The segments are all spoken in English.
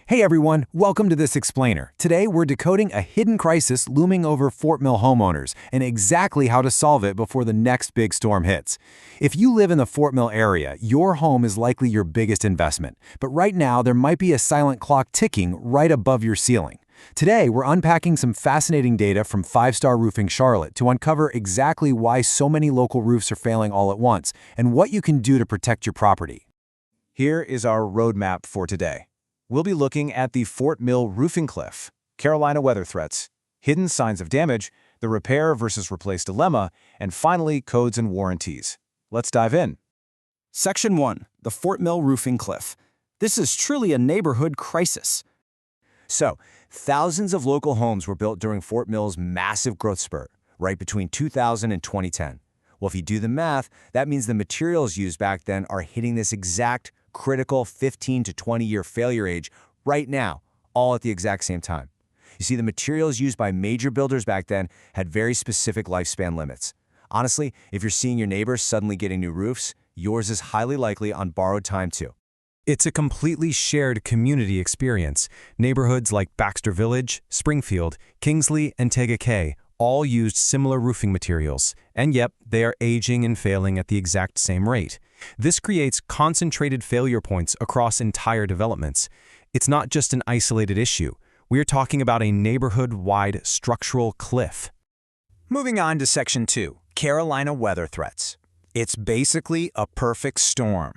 Hey everyone, welcome to this explainer. Today we're decoding a hidden crisis looming over Fort Mill homeowners and exactly how to solve it before the next big storm hits. If you live in the Fort Mill area, your home is likely your biggest investment. But right now there might be a silent clock ticking right above your ceiling. Today we're unpacking some fascinating data from 5-Star Roofing Charlotte to uncover exactly why so many local roofs are failing all at once and what you can do to protect your property. Here is our roadmap for today. We'll be looking at the Fort Mill roofing cliff, Carolina weather threats, hidden signs of damage, the repair versus replace dilemma, and finally, codes and warranties. Let's dive in. Section 1. The Fort Mill roofing cliff. This is truly a neighborhood crisis. So, thousands of local homes were built during Fort Mill's massive growth spurt, right between 2000 and 2010. Well, if you do the math, that means the materials used back then are hitting this exact critical 15 to 20-year failure age right now, all at the exact same time. You see, the materials used by major builders back then had very specific lifespan limits. Honestly, if you're seeing your neighbors suddenly getting new roofs, yours is highly likely on borrowed time too. It's a completely shared community experience. Neighborhoods like Baxter Village, Springfield, Kingsley, and Tegakay all used similar roofing materials, and yep, they are aging and failing at the exact same rate. This creates concentrated failure points across entire developments. It's not just an isolated issue. We're talking about a neighborhood-wide structural cliff. Moving on to Section 2. Carolina weather threats. It's basically a perfect storm.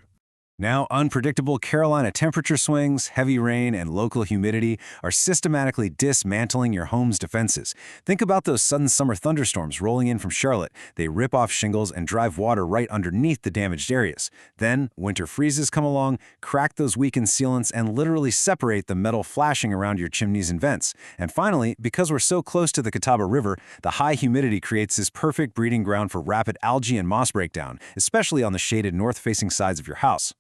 Now, unpredictable Carolina temperature swings, heavy rain, and local humidity are systematically dismantling your home's defenses. Think about those sudden summer thunderstorms rolling in from Charlotte. They rip off shingles and drive water right underneath the damaged areas. Then, winter freezes come along, crack those weakened sealants, and literally separate the metal flashing around your chimneys and vents. And finally, because we're so close to the Catawba River, the high humidity creates this perfect breeding ground for rapid algae and moss breakdown, especially on the shaded north-facing sides of your house.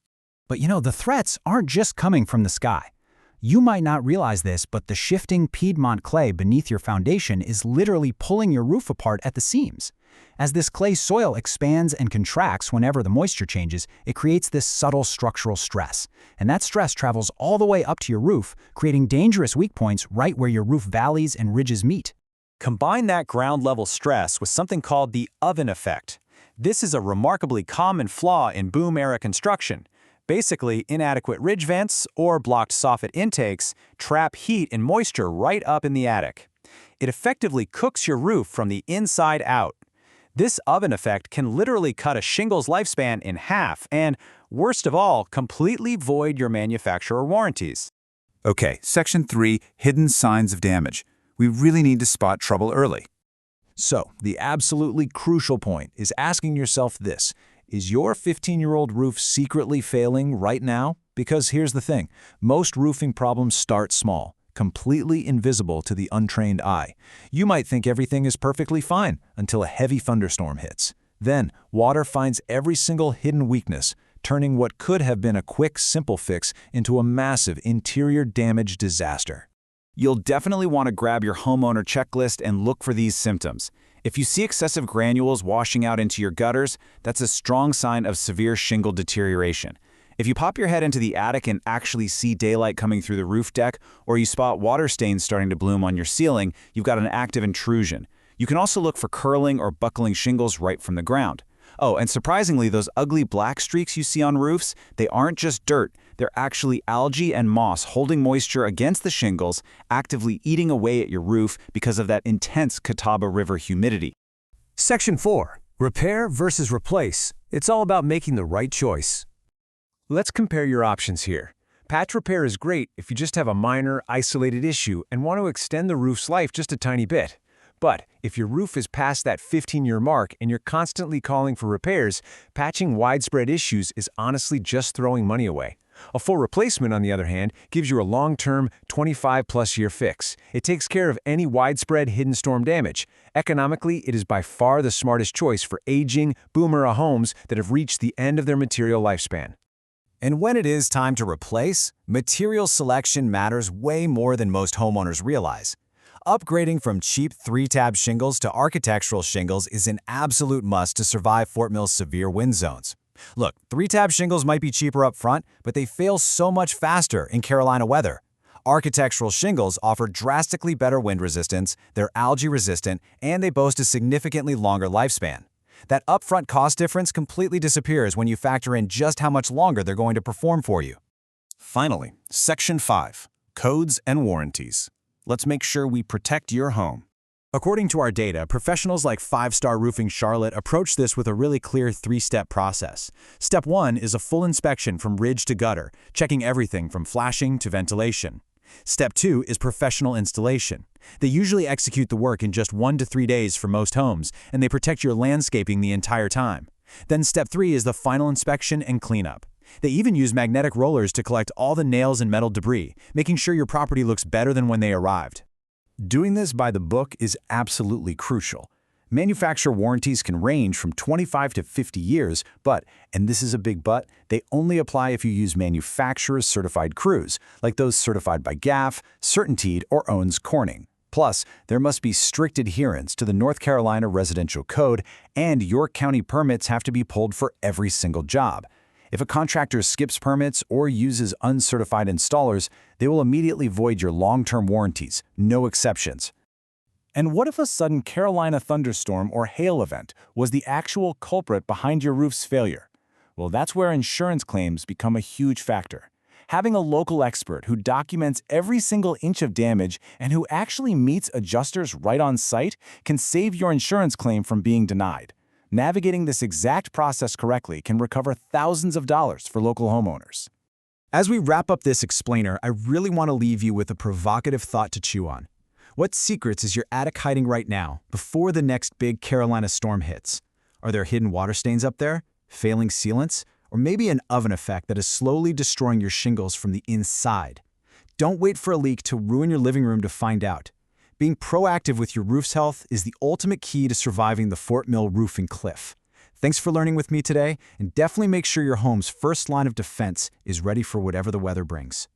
But the threats aren't just coming from the sky. You might not realize this, but the shifting Piedmont clay beneath your foundation is literally pulling your roof apart at the seams. As this clay soil expands and contracts whenever the moisture changes, it creates this subtle structural stress. And that stress travels all the way up to your roof, creating dangerous weak points right where your roof valleys and ridges meet. Combine that ground-level stress with something called the oven effect. This is a remarkably common flaw in boom-era construction. Basically, inadequate ridge vents or blocked soffit intakes trap heat and moisture right up in the attic. It effectively cooks your roof from the inside out. This oven effect can literally cut a shingle's lifespan in half and, worst of all, completely void your manufacturer warranties. Okay, Section 3, Hidden Signs of Damage. We really need to spot trouble early. So, the absolutely crucial point is asking yourself this. Is your 15-year-old roof secretly failing right now? Because here's the thing, most roofing problems start small, completely invisible to the untrained eye. You might think everything is perfectly fine until a heavy thunderstorm hits. Then, water finds every single hidden weakness, turning what could have been a quick, simple fix into a massive interior damage disaster. You'll definitely want to grab your homeowner checklist and look for these symptoms. If you see excessive granules washing out into your gutters, that's a strong sign of severe shingle deterioration. If you pop your head into the attic and actually see daylight coming through the roof deck, or you spot water stains starting to bloom on your ceiling, you've got an active intrusion. You can also look for curling or buckling shingles right from the ground. Oh, and surprisingly, those ugly black streaks you see on roofs, they aren't just dirt. They're actually algae and moss holding moisture against the shingles, actively eating away at your roof because of that intense Catawba River humidity. Section 4. Repair versus replace. It's all about making the right choice. Let's compare your options here. Patch repair is great if you just have a minor, isolated issue and want to extend the roof's life just a tiny bit. But if your roof is past that 15-year mark and you're constantly calling for repairs, patching widespread issues is honestly just throwing money away. A full replacement, on the other hand, gives you a long-term, 25-plus-year fix. It takes care of any widespread hidden storm damage. Economically, it is by far the smartest choice for aging, boom-era homes that have reached the end of their material lifespan. And when it is time to replace, material selection matters way more than most homeowners realize. Upgrading from cheap 3-tab shingles to architectural shingles is an absolute must to survive Fort Mill's severe wind zones. Look, 3-tab shingles might be cheaper up front, but they fail so much faster in Carolina weather. Architectural shingles offer drastically better wind resistance, they're algae-resistant, and they boast a significantly longer lifespan. That upfront cost difference completely disappears when you factor in just how much longer they're going to perform for you. Finally, Section 5, Codes and Warranties. Let's make sure we protect your home. According to our data, professionals like 5-Star Roofing Charlotte approach this with a really clear 3-step process. Step 1 is a full inspection from ridge to gutter, checking everything from flashing to ventilation. Step 2 is professional installation. They usually execute the work in just 1 to 3 days for most homes, and they protect your landscaping the entire time. Then Step 3 is the final inspection and cleanup. They even use magnetic rollers to collect all the nails and metal debris, making sure your property looks better than when they arrived. Doing this by the book is absolutely crucial. Manufacturer warranties can range from 25 to 50 years, but, and this is a big but, they only apply if you use manufacturer's certified crews, like those certified by GAF, Certainteed, or Owens Corning. Plus, there must be strict adherence to the North Carolina Residential Code, and York County permits have to be pulled for every single job. If a contractor skips permits or uses uncertified installers, they will immediately void your long-term warranties, no exceptions. And what if a sudden Carolina thunderstorm or hail event was the actual culprit behind your roof's failure? Well, that's where insurance claims become a huge factor. Having a local expert who documents every single inch of damage and who actually meets adjusters right on site can save your insurance claim from being denied. Navigating this exact process correctly can recover thousands of dollars for local homeowners. As we wrap up this explainer, I really want to leave you with a provocative thought to chew on. What secrets is your attic hiding right now, before the next big Carolina storm hits? Are there hidden water stains up there, failing sealants, or maybe an oven effect that is slowly destroying your shingles from the inside? Don't wait for a leak to ruin your living room to find out. Being proactive with your roof's health is the ultimate key to surviving the Fort Mill roofing cliff. Thanks for learning with me today, and definitely make sure your home's first line of defense is ready for whatever the weather brings.